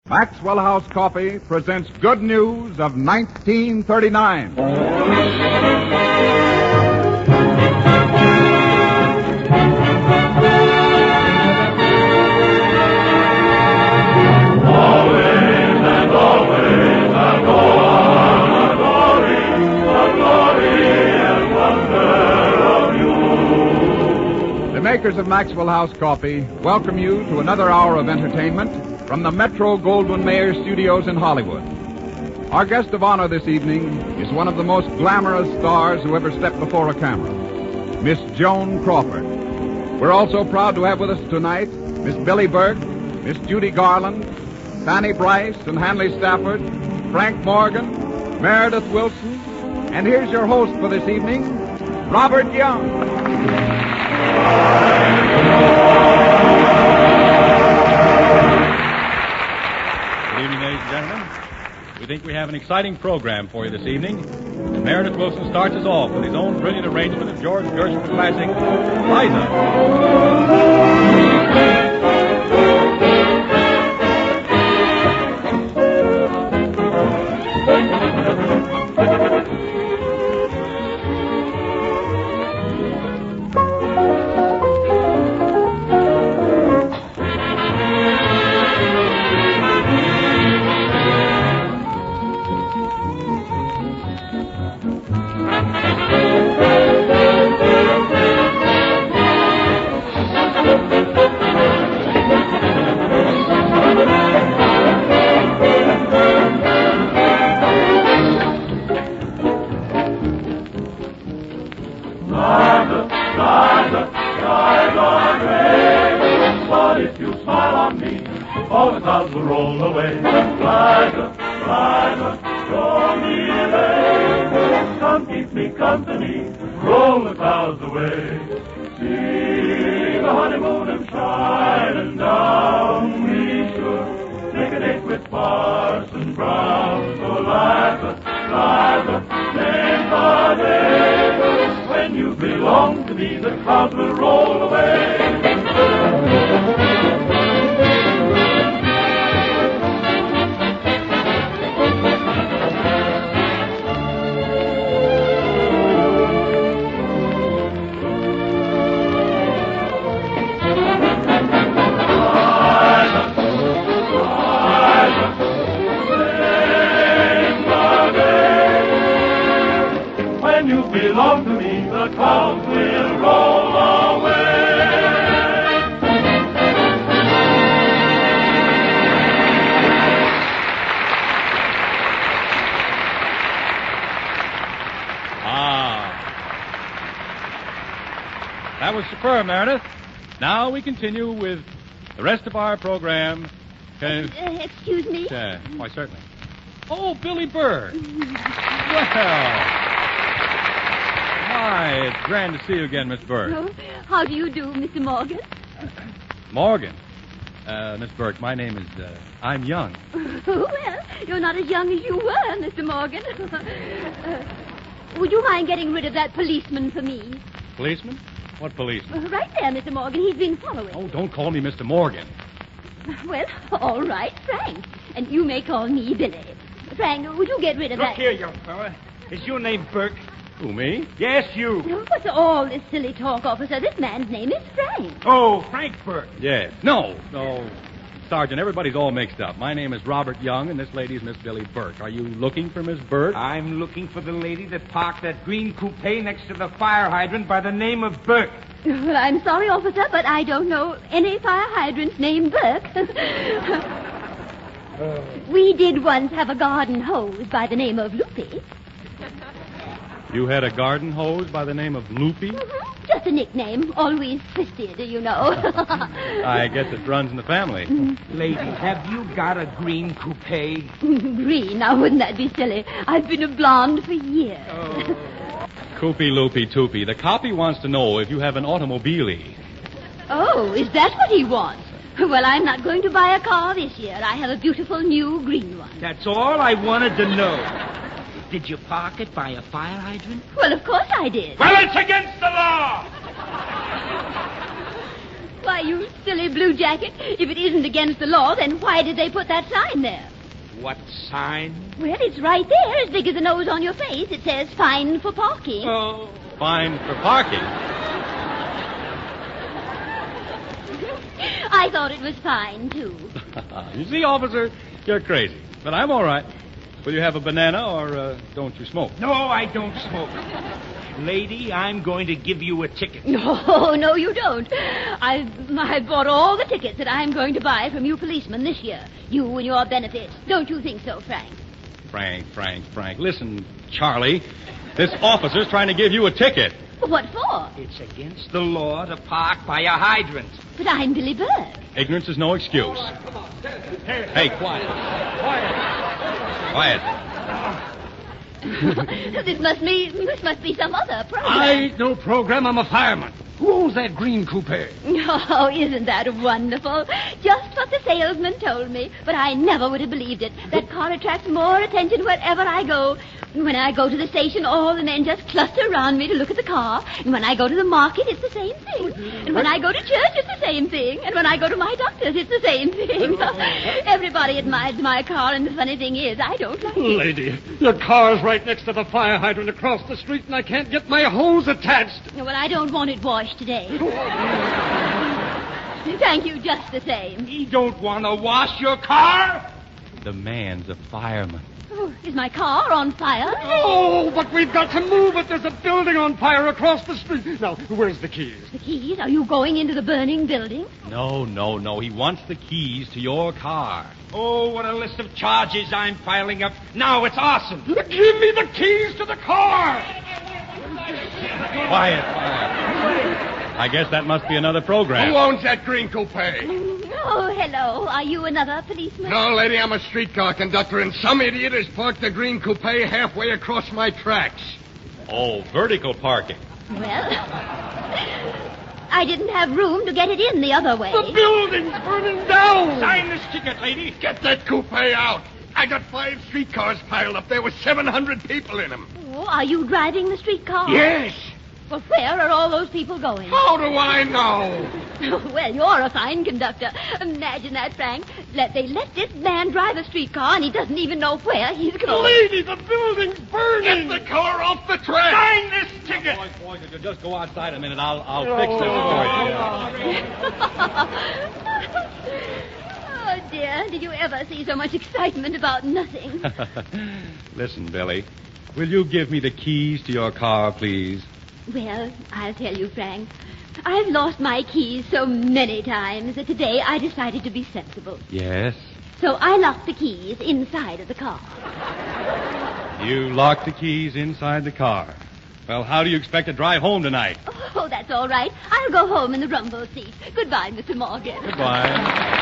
Maxwell House Coffee presents Good News of 1939. The makers of Maxwell House Coffee welcome you to another hour of entertainment from the Metro-Goldwyn-Mayer Studios in Hollywood. Our guest of honor this evening is one of the most glamorous stars who ever stepped before a camera, Miss Joan Crawford. We're also proud to have with us tonight Miss Billie Burke, Miss Judy Garland, Fanny, Brice, and Hanley Stafford, Frank Morgan, Meredith Willson, and here's your host for this evening, Robert Young. Good evening, ladies and gentlemen. We think we have an exciting program for you this evening. And Meredith Willson starts us off with his own brilliant arrangement of George Gershwin's classic, Liza. That was superb, Meredith. Now we continue with the rest of our program. Excuse me? Why, certainly. Oh, Billie Burke. Well, my, it's grand to see you again, Miss Burke. Oh, how do you do, Mr. Morgan? Morgan. Miss Burke, my name is, I'm young. Well, you're not as young as you were, Mr. Morgan. Would you mind getting rid of that policeman for me? Policeman? What policeman? Right there, Mr. Morgan. He's been following. Oh, don't call me Mr. Morgan. Well, all right, Frank. And you may call me Billie. Frank, would you get rid of that? Look here, young fella. Is your name Burke? Who, me? Yes, you. What's all this silly talk, officer? This man's name is Frank. Oh, Frank Burke. Yes. No. Sergeant, everybody's all mixed up. My name is Robert Young, and this lady's Miss Billie Burke. Are you looking for Miss Burke? I'm looking for the lady that parked that green coupe next to the fire hydrant by the name of Burke. Well, I'm sorry, officer, but I don't know any fire hydrants named Burke. We did once have a garden hose by the name of Loopy. You had a garden hose by the name of Loopy? Mm-hmm. Just a nickname. Always twisted, you know. I guess it runs in the family. Lady, have you got a green coupe? Green? Now, wouldn't that be silly? I've been a blonde for years. Oh. Coopy, loopy, toopy. The copy wants to know if you have an automobile. Oh, is that what he wants? Well, I'm not going to buy a car this year. I have a beautiful new green one. That's all I wanted to know. Did you park it by a fire hydrant? Well, of course I did. Well, it's against the law! Why, Why, you silly blue jacket. If it isn't against the law, then why did they put that sign there? What sign? Well, it's right there, as big as the nose on your face. It says, fine for parking. Oh. Fine for parking. I thought it was fine, too. You see, officer, you're crazy. But I'm all right. Will you have a banana or don't you smoke? No, I don't smoke. Lady, I'm going to give you a ticket. No, you don't. I've bought all the tickets that I'm going to buy from you policemen this year. You and your benefits. Don't you think so, Frank? Frank. Listen, Charlie. This officer's trying to give you a ticket. What for? It's against the law to park by a hydrant. But I'm Billie Burke. Ignorance is no excuse. Hey, quiet. This must be some other program. I ain't no program. I'm a fireman. Who owns that green coupe? Oh, isn't that wonderful? Just what the salesman told me, but I never would have believed it. That car attracts more attention wherever I go. When I go to the station, all the men just cluster around me to look at the car. And when I go to the market, it's the same thing. And when I go to church, it's the same thing. And when I go to my doctor's, it's the same thing. Everybody admires my car, and the funny thing is, I don't like it. Lady, your car's right next to the fire hydrant across the street, and I can't get my hose attached. Well, I don't want it washed today. Thank you just the same. You don't want to wash your car? The man's a fireman. Oh, is my car on fire? Oh, but we've got to move it. There's a building on fire across the street. Now, where's the keys? The keys? Are you going into the burning building? No. He wants the keys to your car. Oh, what a list of charges I'm filing up. Now it's arson. Give me the keys to the car! Quiet. I guess that must be another program. Who owns that green coupe? Oh, hello. Are you another policeman? No, lady, I'm a streetcar conductor, and some idiot has parked the green coupe halfway across my tracks. Oh, vertical parking. Well, I didn't have room to get it in the other way. The building's burning down! Sign this ticket, lady. Get that coupe out. I got 5 streetcars piled up. There were 700 people in them. Oh, are you driving the streetcar? Yes. Well, where are all those people going? How do I know? Well, you're a fine conductor. Imagine that, Frank. They let this man drive a streetcar, and he doesn't even know where he's going. Lady, the building's burning! Get the car off the track. Sign this ticket. Boys, just go outside a minute. I'll fix this for you. Oh, dear. Did you ever see so much excitement about nothing? Listen, Billie, will you give me the keys to your car, please? Well, I'll tell you, Frank. I've lost my keys so many times that today I decided to be sensible. Yes? So I locked the keys inside of the car. You locked the keys inside the car. Well, how do you expect to drive home tonight? Oh, that's all right. I'll go home in the rumble seat. Goodbye, Mr. Morgan. Goodbye.